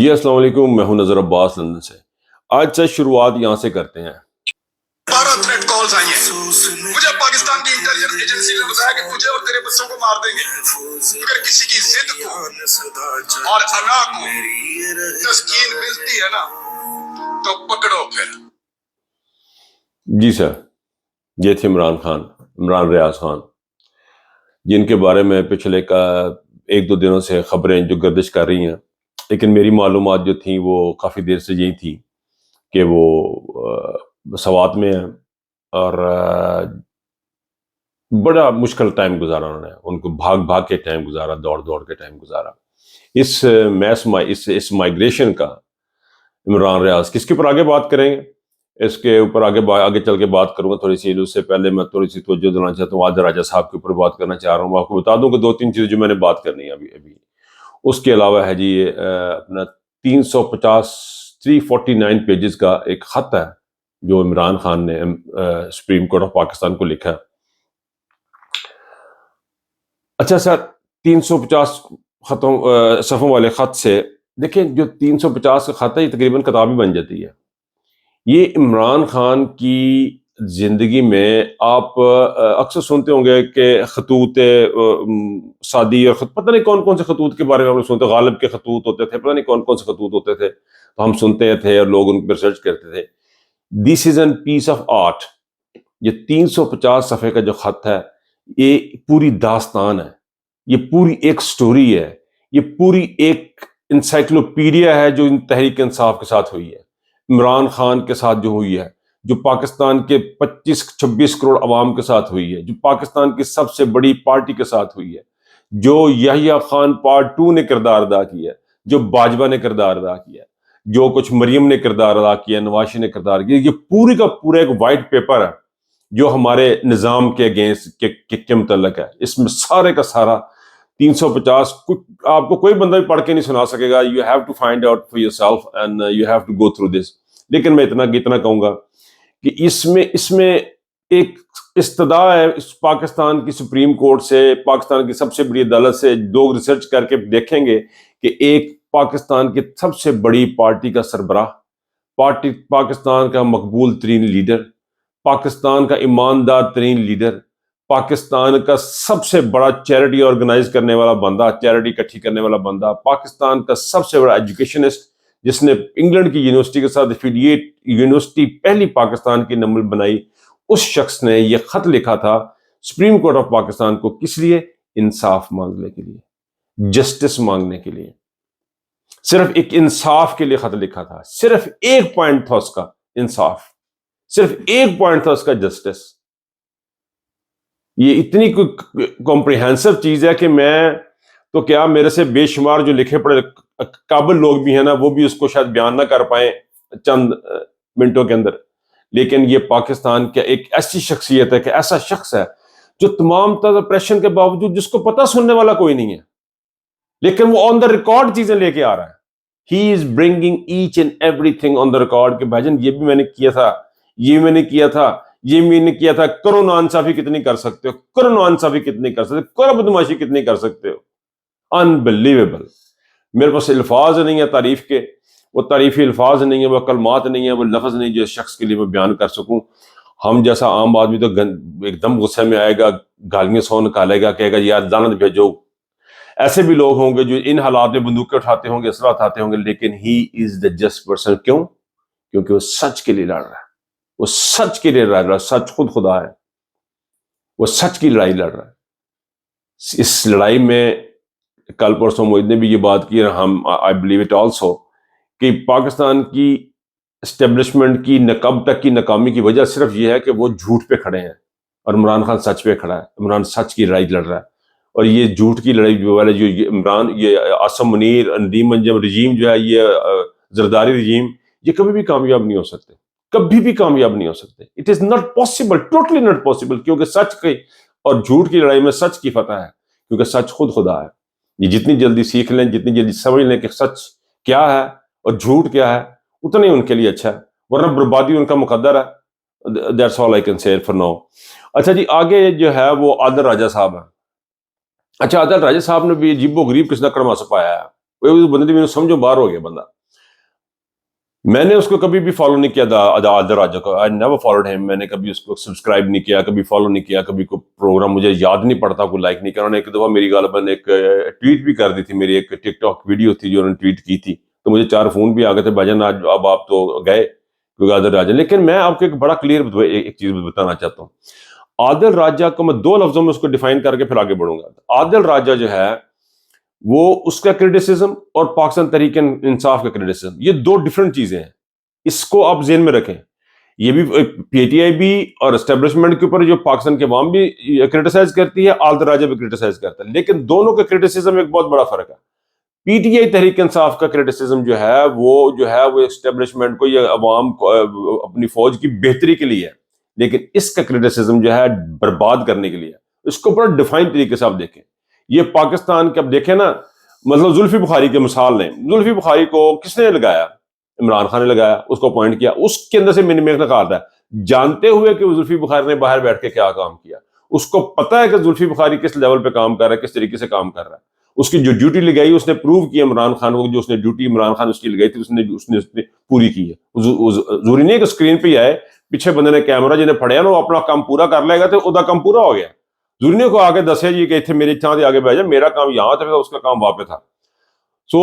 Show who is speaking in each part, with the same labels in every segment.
Speaker 1: جی السلام علیکم، میں ہوں نظر عباس لندن سے۔ آج سے شروعات یہاں سے کرتے ہیں۔
Speaker 2: 12 تھریٹ کالز آئی ہیں۔ مجھے پاکستان کی انٹیلیجنس ایجنسی نے بتایا کہ تجھے اور تیرے بچوں کو مار دیں گے اگر کسی کی ضد کو اور انا کو تسکین ملتی ہے نا تو پکڑو پھر۔
Speaker 1: جی سر، یہ تھے عمران ریاض خان، جن کے بارے میں پچھلے ایک دو دنوں سے خبریں جو گردش کر رہی ہیں، لیکن میری معلومات جو تھیں وہ کافی دیر سے یہی تھی کہ وہ سوات میں ہیں اور بڑا مشکل ٹائم گزارا انہوں نے، ان کو بھاگ بھاگ کے ٹائم گزارا، دوڑ دوڑ کے ٹائم گزارا۔ اس مائگریشن کا عمران ریاض کس کے اوپر آگے بات کریں گے، اس کے اوپر آگے چل کے بات کروں گا تھوڑی سی۔ اس سے پہلے میں تھوڑی سی توجہ دلانا چاہتا ہوں، عادل راجہ صاحب کے اوپر بات کرنا چاہ رہا ہوں۔ آپ کو بتا دوں کہ دو تین چیزیں جو میں نے بات کرنی ہے ابھی اس کے علاوہ ہے جی اپنا 349 پیجز کا ایک خط ہے جو عمران خان نے سپریم کورٹ آف پاکستان کو لکھا۔ اچھا سر، 350 صفحوں والے خط سے دیکھیں، جو 350 کا خط ہے یہ تقریباً کتاب ہی بن جاتی ہے۔ یہ عمران خان کی زندگی میں آپ اکثر سنتے ہوں گے کہ خطوط سعدی اور پتہ نہیں کون کون سے خطوط کے بارے میں ہم لوگ سنتے، غالب کے خطوط ہوتے تھے، پتہ نہیں کون کون سے خطوط ہوتے تھے، تو ہم سنتے تھے اور لوگ ان پر ریسرچ کرتے تھے۔ This is an piece of art. یہ 350 صفحے کا جو خط ہے یہ پوری داستان ہے، یہ پوری ایک سٹوری ہے، یہ پوری ایک انسائکلوپیڈیا ہے جو ان تحریک انصاف کے ساتھ ہوئی ہے، عمران خان کے ساتھ جو ہوئی ہے، جو پاکستان کے 25-26 کروڑ عوام کے ساتھ ہوئی ہے، جو پاکستان کی سب سے بڑی پارٹی کے ساتھ ہوئی ہے، جو یحییٰ خان پارٹ 2 نے کردار ادا کیا ہے، جو باجوہ نے کردار ادا کیا ہے، جو کچھ مریم نے کردار ادا کیا، نواشی نے کردار کیا۔ یہ پوری کا پورا ایک وائٹ پیپر ہے جو ہمارے نظام کے اگینسٹ کے متعلق ہے۔ اس میں سارے کا سارا 350 آپ کو کوئی بندہ بھی پڑھ کے نہیں سنا سکے گا۔ You have to find out for yourself and you have to go through this. لیکن میں اتنا کہوں گا کہ اس میں ایک استدعا ہے اس پاکستان کی سپریم کورٹ سے، پاکستان کی سب سے بڑی عدالت سے، لوگ ریسرچ کر کے دیکھیں گے کہ ایک پاکستان کی سب سے بڑی پارٹی کا سربراہ، پاکستان کا مقبول ترین لیڈر، پاکستان کا ایماندار ترین لیڈر، پاکستان کا سب سے بڑا چیریٹی آرگنائز کرنے والا بندہ، چیریٹی اکٹھی کرنے والا بندہ، پاکستان کا سب سے بڑا ایجوکیشنسٹ جس نے انگلینڈ کی یونیورسٹی کے ساتھ ایفیلیٹ یونیورسٹی پہلی پاکستان کی نمبر بنائی، اس شخص نے یہ خط لکھا تھا سپریم کورٹ آف پاکستان کو۔ کس لیے؟ انصاف مانگنے کے لیے، جسٹس مانگنے کے لیے، صرف ایک انصاف کے لیے خط لکھا تھا۔ صرف ایک پوائنٹ تھا اس کا، انصاف، صرف ایک پوائنٹ تھا اس کا، جسٹس۔ یہ اتنی کمپریہنسو چیز ہے کہ میں تو کیا، میرے سے بے شمار جو لکھے پڑے قابل لوگ بھی ہیں نا، وہ بھی اس کو شاید بیان نہ کر پائیں چند منٹوں کے اندر۔ لیکن یہ پاکستان کا ایک ایسی شخصیت ہے، کہ ایسا شخص ہے جو تمام تر پریشن کے باوجود جس کو پتہ سننے والا کوئی نہیں ہے، لیکن وہ آن دا ریکارڈ چیزیں لے کے آ رہا ہے۔ He is bringing each and everything on the record کہ بھائی جان یہ بھی میں نے کیا تھا، یہ میں نے کیا تھا، یہ میں نے کیا تھا۔ کرو ناانصافی کتنی کر سکتے ہو، کرو ناانصافی کتنی کر سکتے ہو، کرو بدماشی کتنی کر سکتے ہو۔ انبلیویبل۔ میرے پاس الفاظ نہیں ہے تعریف کے، وہ تعریفی الفاظ نہیں ہے، وہ کلمات نہیں ہے، وہ لفظ نہیں جو اس شخص کے لیے میں بیان کر سکوں۔ ہم جیسا عام آدمی تو ایک دم غصے میں آئے گا، گالیاں سو نکالے گا، کہے گا یار لعنت بھیجو۔ ایسے بھی لوگ ہوں گے جو ان حالات میں بندوقیں اٹھاتے ہوں گے، اسلحہ اٹھاتے ہوں گے، لیکن ہی از دا جسٹ پرسن۔ کیوں؟ کیونکہ وہ سچ کے لیے لڑ رہا ہے، وہ سچ کے لیے لڑ رہا ہے۔ سچ خود خدا ہے، وہ سچ کی لڑائی لڑ رہا ہے۔ اس لڑائی میں کل پرسوں معید نے بھی یہ بات کی، ہم آئی بلیو اٹ آلسو، کہ پاکستان کی اسٹیبلشمنٹ کی کب تک کی ناکامی کی وجہ صرف یہ ہے کہ وہ جھوٹ پہ کھڑے ہیں اور عمران خان سچ پہ کھڑا ہے۔ عمران سچ کی لڑائی لڑ رہا ہے، اور یہ جھوٹ کی لڑائی والے جو یہ عاصم منیر، ندیم انجم رجیم جو ہے، یہ زرداری رجیم، یہ کبھی بھی کامیاب نہیں ہو سکتے، کبھی بھی کامیاب نہیں ہو سکتے۔ It is not possible, totally not possible, کیونکہ سچ کی اور جھوٹ کی لڑائی میں سچ کی فتح ہے، کیونکہ سچ خود خدا ہے۔ یہ جتنی جلدی سیکھ لیں، جتنی جلدی سمجھ لیں کہ سچ کیا ہے اور جھوٹ کیا ہے، اتنا ہی ان کے لیے اچھا ہے، ورنہ بربادی ان کا مقدر ہے۔ That's all I can say for now. اچھا جی، آگے جو ہے وہ عادل راجہ صاحب ہیں۔ اچھا، عادل راجہ صاحب نے بھی عجیب و غریب قسم کا کڑما سپایا ہے۔ اس بندے میں سمجھو باہر ہو گیا بندہ. میں نے اس کو کبھی بھی فالو نہیں کیا عادل راجہ کو. آئی نیور فالوڈ ہم. میں نے کبھی اس کو سبسکرائب نہیں کیا, کبھی فالو نہیں کیا, کبھی کوئی پروگرام مجھے یاد نہیں پڑتا, کوئی لائک نہیں کیا. انہوں نے ایک دفعہ میری غالباً ایک ٹویٹ بھی کر دی تھی, میری ایک ٹک ٹاک ویڈیو تھی جو انہوں نے ٹویٹ کی تھی, تو مجھے 4 فون بھی آ گئے تھے, بھائی آج اب آپ تو گئے کیونکہ عادل راجہ. لیکن میں آپ کو ایک بڑا کلیئر ایک چیز بتانا چاہتا ہوں. عادل راجہ کو میں 2 لفظوں میں اس کو ڈیفائن کر کے پھر آگے بڑھوں گا. عادل راجہ جو ہے وہ اس کا کرٹیسزم اور پاکستان تحریک انصاف کا کرٹیسزم, یہ 2 ڈفرنٹ چیزیں ہیں. اس کو آپ ذہن میں رکھیں. یہ بھی پی ٹی آئی بھی اور اسٹیبلشمنٹ کے اوپر جو پاکستان کے عوام بھی کرٹیسائز کرتی ہے, عادل راجہ بھی کرٹیسائز کرتا ہے, لیکن دونوں کا کرٹیسزم ایک بہت بڑا فرق ہے. P T I Tehreek Insaf کا کرٹیسزم جو ہے وہ اسٹیبلشمنٹ کو یا عوام کو اپنی فوج کی بہتری کے لیے ہے, لیکن اس کا کرٹیسزم جو ہے برباد کرنے کے لیے ہے. اس کو بڑا ڈیفائن طریقے سے آپ دیکھیں. یہ پاکستان کے اب دیکھیں نا, مطلب زلفی بخاری کے مثال لیں. زلفی بخاری کو کس نے لگایا؟ عمران خان نے لگایا, اس کو اپوائنٹ کیا. اس کے اندر سے میں نکال رہا ہے جانتے ہوئے کہ زلفی بخاری نے باہر بیٹھ کے کیا کام کیا. اس کو پتا ہے کہ زلفی بخاری کس لیول پہ کام کر رہا ہے, کس طریقے سے کام کر رہا ہے. اس کی جو ڈیوٹی لگائی اس نے پروو کیا عمران خان کو, جو اس نے ڈیوٹی عمران خان اس کی لگائی تھی اس نے پوری کی ہے. ضروری نہیں کہ اسکرین پہ ہی آئے, پیچھے بندے نے کیمرہ جنہیں پڑھیا نا وہ اپنا کام پورا کر لے گا تو ادا کام پورا ہو گیا. ضروری نہیں کو آگے دسے جی کہ اتنے میری تھان سے آگے بھیجا, میرا کام یہاں تھا اس کا کام وہاں پہ تھا. سو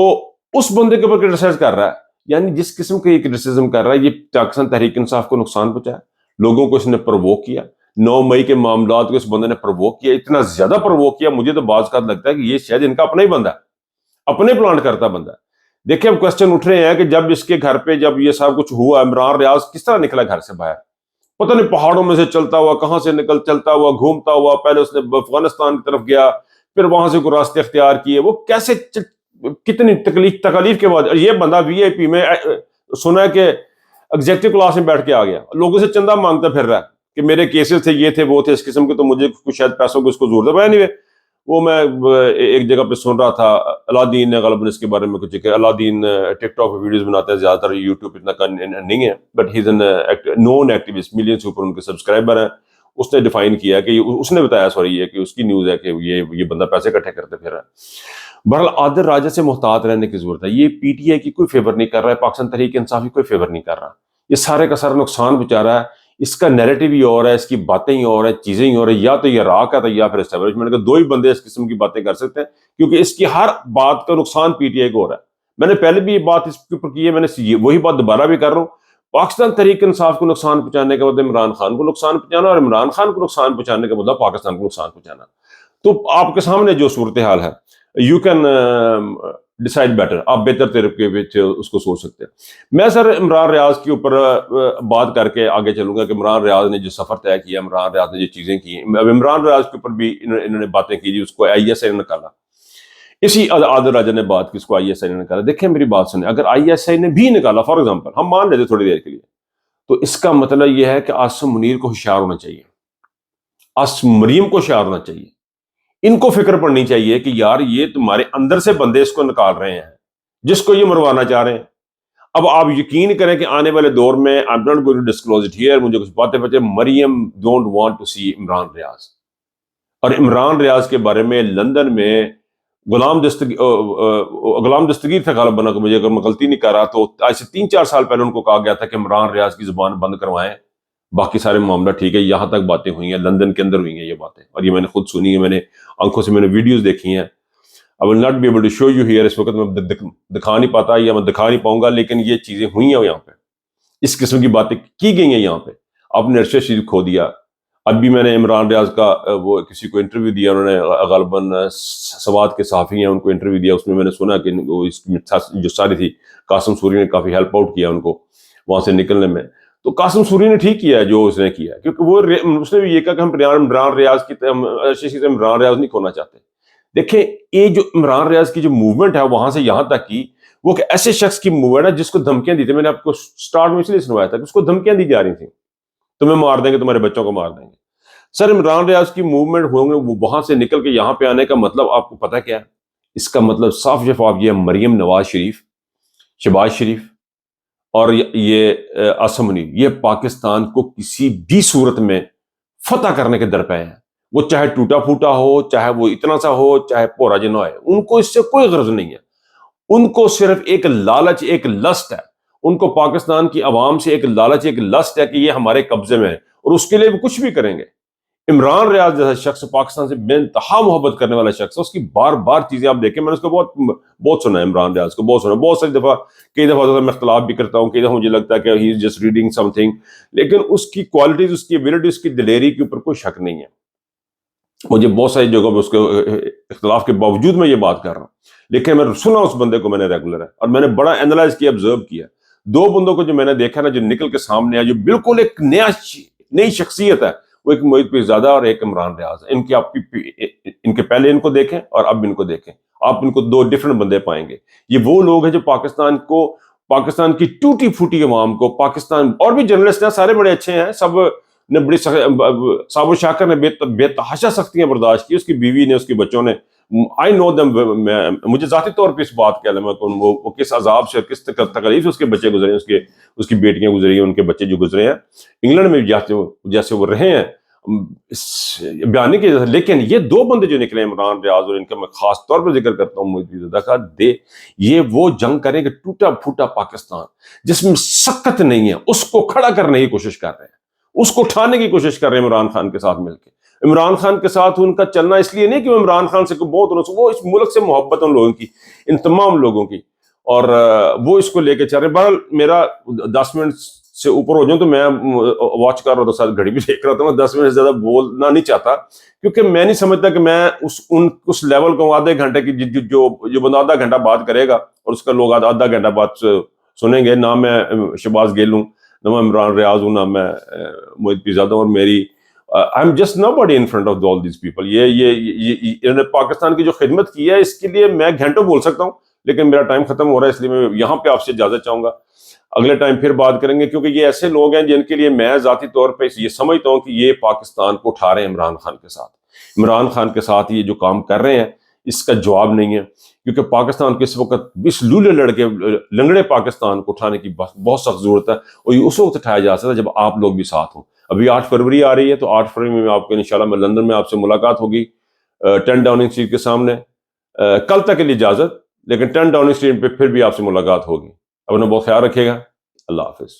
Speaker 1: اس بندے کے اوپر کرٹیسائز کر رہا ہے, یعنی جس قسم کا یہ کرٹیسزم کر رہا ہے, یہ پاکستان تحریک انصاف کو نقصان پہنچایا, لوگوں کو اس نے پرووک کیا. 9 مئی کے معاملات کو اس بندے نے پرووک کیا, اتنا زیادہ پرووک کیا مجھے تو بعض کا لگتا ہے کہ یہ شاید ان کا اپنا ہی بندہ ہے, اپنے پلانٹ کرتا بندہ ہے. دیکھیں اب کوسچن اٹھ رہے ہیں کہ جب اس کے گھر پہ جب یہ سب کچھ ہوا, عمران ریاض کس طرح نکلا گھر سے باہر؟ پتہ نہیں پہاڑوں میں سے چلتا ہوا, کہاں سے چلتا ہوا, گھومتا ہوا. پہلے اس نے افغانستان کی طرف گیا, پھر وہاں سے کوئی راستے اختیار کیے. وہ کیسے کتنی تکلیف کے بعد, یہ بندہ وی آئی پی میں سنا ہے کہ ایگزیکٹو کلاس میں بیٹھ کے آ گیا, لوگوں سے چندہ مانگتا پھر رہا ہے کہ میرے کیسز تھے, یہ تھے, وہ تھے, اس قسم کے, تو مجھے کچھ شاید پیسوں کو اس کو ضرورت ہے. نہیں وہ میں ایک جگہ پہ سن رہا تھا, علادین نے غالباً اس کے بارے میں کچھ کہ علادین ٹک ٹاک پہ ویڈیوز بناتے ہیں, زیادہ تر یوٹیوب اتنا نہیں ہے, but he is an known activist, million سے اوپر ان کے سبسکرائبر ہیں. اس نے ڈیفائن کیا کہ اس نے بتایا سوری یہ کہ اس کی نیوز ہے کہ یہ بندہ پیسے اکٹھے کرتے پھر رہا ہے. بہرحال عادل راجہ سے محتاط رہنے کی ضرورت ہے. یہ پی ٹی آئی کی کوئی فیور نہیں کر رہا ہے, پاکستان تحریک انصاف کی کوئی فیور نہیں کر رہا. یہ سارے کا سارا نقصان پہنچا رہا ہے. اس کا نیریٹو ہی اور ہے, اس کی باتیں ہی اور ہیں, چیزیں ہی اور ہیں. یا تو یہ راک ہے یا پھر اسٹیبلشمنٹ کا. 2 ہی بندے اس قسم کی باتیں کر سکتے ہیں, کیونکہ اس کی ہر بات کا نقصان پی ٹی آئی کو ہو رہا ہے. میں نے پہلے بھی یہ بات اس کے اوپر کی ہے, میں نے وہی بات دوبارہ بھی کر رہا ہوں. پاکستان تحریک انصاف کو نقصان پہنچانے کا مطلب عمران خان کو نقصان پہنچانا, اور عمران خان کو نقصان پہنچانے کا مطلب پاکستان کو نقصان پہنچانا. تو آپ کے سامنے جو صورتحال ہے, یو کین ڈیسائیڈ بیٹر, آپ بہتر طریقے سے اس کو سوچ سکتے ہیں. میں سر عمران ریاض کے اوپر بات کر کے آگے چلوں گا کہ عمران ریاض نے جو سفر طے کیا, عمران ریاض نے جو چیزیں کی. اب عمران ریاض کے اوپر بھی انہوں نے باتیں کی جی, اس کو آئی ایس آئی نے نکالا. اسی عادل راجہ نے بات کی, اس کو آئی ایس آئی نے نکالا. دیکھیں میری بات سنیں, اگر آئی ایس آئی نے بھی نکالا فار ایگزامپل, ہم مان لیتے تھوڑی دیر کے لیے, تو اس کا مطلب یہ ہے کہ عاصم منیر کو ہوشیار ہونا چاہیے, عاصم مریم کو ہوشیار ہونا چاہیے. ان کو فکر پڑنی چاہیے کہ یار یہ تمہارے اندر سے بندے اس کو نکال رہے ہیں جس کو یہ مروانا چاہ رہے ہیں. اب آپ یقین کریں کہ آنے والے دور میں I'm not going to disclose it here, مجھے کچھ باتیں بچے, مریم don't want to see Imran ریاض. اور عمران ریاض کے بارے میں لندن میں غلام دستگیر تھا غالباً, مجھے اگر میں غلطی نہیں کر رہا تو آج سے 3-4 سال پہلے ان کو کہا گیا تھا کہ عمران ریاض کی زبان بند کروائیں, باقی سارے معاملہ ٹھیک ہے. یہاں تک باتیں ہوئی ہیں, لندن کے اندر ہوئی ہیں یہ باتیں, اور یہ میں نے خود سنی ہے, میں نے آنکھوں سے میں نے ویڈیوز دیکھی ہیں. I will not be able to show you here, اس وقت میں دکھا نہیں پاتا یا میں دکھا نہیں پاؤں گا, لیکن یہ چیزیں ہوئی ہیں یہاں پہ, اس قسم کی باتیں کی گئی ہیں یہاں پہ. آپ نے ارشد شریف کھو دیا. اب بھی میں نے عمران ریاض کا وہ کسی کو انٹرویو دیا, انہوں نے غالباً سواد کے صحافی ہیں ان کو انٹرویو دیا, اس میں نے سنا کہ جو ساری تھی قاسم سوری نے کافی ہیلپ آؤٹ کیا ان کو وہاں سے نکلنے میں. تو قاسم سوری نے ٹھیک کیا جو اس نے کیا, کیونکہ وہ اس نے بھی یہ کہا کہ ہم عمران ریاض کی عمران ریاض نہیں کھونا چاہتے. دیکھیں یہ جو عمران ریاض کی جو موومنٹ ہے وہاں سے یہاں تک کی, وہ کہ ایسے شخص کی موومنٹ ہے جس کو دھمکیاں دی تھی. میں نے آپ کو سٹارٹ میں اس لیے سنوایا تھا کہ اس کو دھمکیاں دی جا رہی تھیں, تمہیں مار دیں گے, تمہارے بچوں کو مار دیں گے. سر عمران ریاض کی موومنٹ ہوں گے, وہ وہاں سے نکل کے یہاں پہ آنے کا مطلب آپ کو پتہ کیا ہے؟ اس کا مطلب صاف شفاف یہ مریم نواز شریف, شہباز شریف اور یہ عاصم منیر, یہ پاکستان کو کسی بھی صورت میں فتح کرنے کے درپے ہیں. وہ چاہے ٹوٹا پھوٹا ہو, چاہے وہ اتنا سا ہو, چاہے پورا جنا ہے, ان کو اس سے کوئی غرض نہیں ہے. ان کو صرف ایک لالچ، ایک لسٹ ہے، ان کو پاکستان کی عوام سے ایک لالچ، ایک لسٹ ہے کہ یہ ہمارے قبضے میں ہے، اور اس کے لیے وہ کچھ بھی کریں گے۔ عمران ریاض جیسا شخص پاکستان سے بے انتہا محبت کرنے والا شخص ہے، اس کی بار بار چیزیں آپ دیکھیں، میں نے اس کو بہت سنا ہے، عمران ریاض کو بہت سنا، بہت ساری دفعہ، کئی دفعہ میں اختلاف بھی کرتا ہوں، کئی دفعہ مجھے لگتا ہے کہ he is just reading something, لیکن اس کی کوالٹیز، اس کی ایبلٹی، اس کی دلیری کے اوپر کوئی شک نہیں ہے۔ مجھے بہت ساری جگہوں پہ اس کے اختلاف کے باوجود میں یہ بات کر رہا ہوں، لیکن میں سنا اس بندے کو، میں نے ریگولر ہے، اور میں نے بڑا اینالائز کیا، آبزرو کیا۔ دو بندوں کو جو میں نے دیکھا نا، جو نکل کے سامنے آیا، جو بالکل ایک نئی شخصیت ہے، وہ ایک محیط پیرزادہ اور ایک عمران ریاض ہے۔ ان کے پہلے ان کو دیکھیں اور اب ان کو دیکھیں، آپ ان کو دو ڈیفرنٹ بندے پائیں گے۔ یہ وہ لوگ ہیں جو پاکستان کی ٹوٹی پھوٹی عوام کو، پاکستان، اور بھی جرنلسٹ ہیں، سارے بڑے اچھے ہیں، سب نے بڑی صابر شاکر نے بے تحاشا سختیاں برداشت کی، اس کی بیوی نے، اس کے بچوں نے، آئی نو دم، مجھے ذاتی طور پہ اس بات کا علم ہے کہ وہ کس عذاب سے، کس تکلیف سے اس کے بچے گزرے ہیں، اس کی بیٹیاں گزری ہیں، ان کے بچے جو گزرے ہیں انگلینڈ میں جیسے وہ رہے ہیں، بیان نہیں کیا۔ لیکن یہ دو بندے جو نکلے، عمران ریاض، اور ان کا میں خاص طور پر ذکر کرتا ہوں محیط پیرزادہ کا، یہ وہ جنگ کریں کہ ٹوٹا پھوٹا پاکستان جس میں سکت نہیں ہے، اس کو کھڑا کرنے کی کوشش کر رہے ہیں، اس کو اٹھانے کی کوشش کر رہے ہیں عمران خان کے ساتھ مل کے۔ عمران خان کے ساتھ ان کا چلنا اس لیے نہیں کہ عمران خان سے بہت، وہ اس ملک سے محبت ان لوگوں کی، ان تمام لوگوں کی، اور وہ اس کو لے کے چل رہے ہیں۔ بہرحال میرا 10 منٹ سے اوپر ہو جاؤں تو میں واچ کر رہا تھا، ساتھ گھڑی بھی دیکھ رہا تھا، میں 10 منٹ سے زیادہ بولنا نہیں چاہتا، کیونکہ میں نہیں سمجھتا کہ میں اس لیول کو آدھے گھنٹے کی جو بندہ آدھا گھنٹہ بات کرے گا اور اس کا لوگ آدھا گھنٹہ بات سنیں گے، نہ میں شہباز گیل ہوں، نہ میں عمران ریاض ہوں، نہ میں محیط پیرزادہ، اور میری I am just nobody in front of all these people. انہوں نے پاکستان کی جو خدمت کی ہے، اس کے لیے میں گھنٹوں بول سکتا ہوں، لیکن میرا ٹائم ختم ہو رہا ہے، اس لیے میں یہاں پہ آپ سے اجازت چاہوں گا، اگلے ٹائم پھر بات کریں گے، کیونکہ یہ ایسے لوگ ہیں جن کے لیے میں ذاتی طور پہ یہ سمجھتا ہوں کہ یہ پاکستان کو اٹھا رہے ہیں عمران خان کے ساتھ۔ عمران خان کے ساتھ یہ جو کام کر رہے ہیں، اس کا جواب نہیں ہے، کیونکہ پاکستان کے اس وقت اس لولے لڑکے لنگڑے پاکستان کو اٹھانے کی بہت سخت ضرورت ہے، اور یہ اس وقت اٹھایا جا سکتا ہے جب آپ لوگ بھی ساتھ ہوں۔ ابھی 8 فروری آ رہی ہے، تو 8 فروری میں آپ کو انشاءاللہ میں لندن میں آپ سے ملاقات ہوگی 10 ڈاؤننگ اسٹریٹ کے سامنے۔ کل تک کے لیے اجازت، لیکن 10 ڈاؤننگ اسٹریٹ پہ پھر بھی آپ سے ملاقات ہوگی۔ اپنا بہت خیال رکھیے گا، اللہ حافظ۔